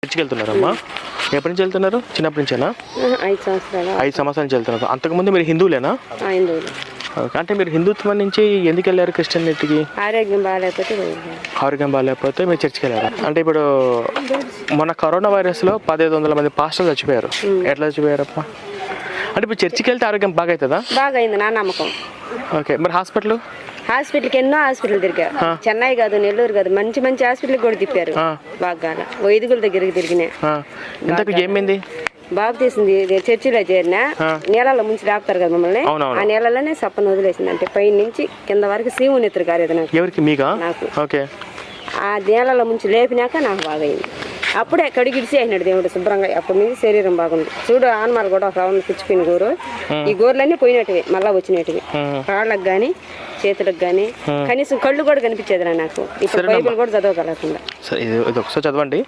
చర్చికి వెళ్తున్నారమ్మా? ఎప్పటి నుంచి వెళ్తున్నారు? చిన్నప్పటి నుంచేనా? 5 సంవత్సరాలు. 5 సంవత్సరాల నుంచి వెళ్తున్నారు. అంతకుముందు మీరు హిందువులేనా? హిందువులు. అంటే మీరు హిందుత్వం నుంచి ఎందుకు వెళ్ళారు క్రిస్టియనిటీకి? ఆరోగ్యం బాగాలేకపోతే ఆరోగ్యం బాగాలేకపోతే మీరు చర్చికి వెళ్ళారు. అంటే ఇప్పుడు మొన్న కరోనా వైరస్లో 1500 మంది పాస్టర్లు చచ్చిపోయారు. ఎట్లా చచ్చిపోయారప్ప? అంటే ఇప్పుడు చర్చికి వెళ్తే ఆరోగ్యం బాగా అవుతుందా? బాగా అయింది నా నమ్మకం. ఓకే, మరి హాస్పిటల్కి ఎన్నో హాస్పిటల్ తిరిగా. చెన్నై కాదు, నెల్లూరు కాదు, మంచి మంచి హాస్పిటల్ కూడా తిప్పారు. బాగా వైద్యుల దగ్గరికి తిరిగినాయి. ఏమైంది? బాబు తీసింది చర్చిలో చేరినా నీళ్ళలో ముంచి రాపుతారు కదా మమ్మల్ని. ఆ నీళ్ళలోనే సప్పను వదిలేసింది. అంటే పై నుంచి కింద వరకు శివుని ఎత్తురు కాలేదు నాకు. ఆ నీళ్ళలో ముంచి లేపినాక నాకు బాగా అయింది. అప్పుడే కడిగిడిసి అయినాడు దేవుడు శుభ్రంగా. అప్పటి నుంచి శరీరం బాగుంది. చూడు ఆనమాలు కూడా ఒక రౌండ్ పుచ్చిపోయిన గోరు. ఈ గోర్లన్నీ పోయినట్టువి, మళ్ళా వచ్చినట్టువి. కాళ్ళకు కానీ చేతులకు కానీ కనీసం కళ్ళు కూడా కనిపించేది నాకు. ఇప్పుడు బైబిల్ కూడా చదవగలకుండా. చదవండి.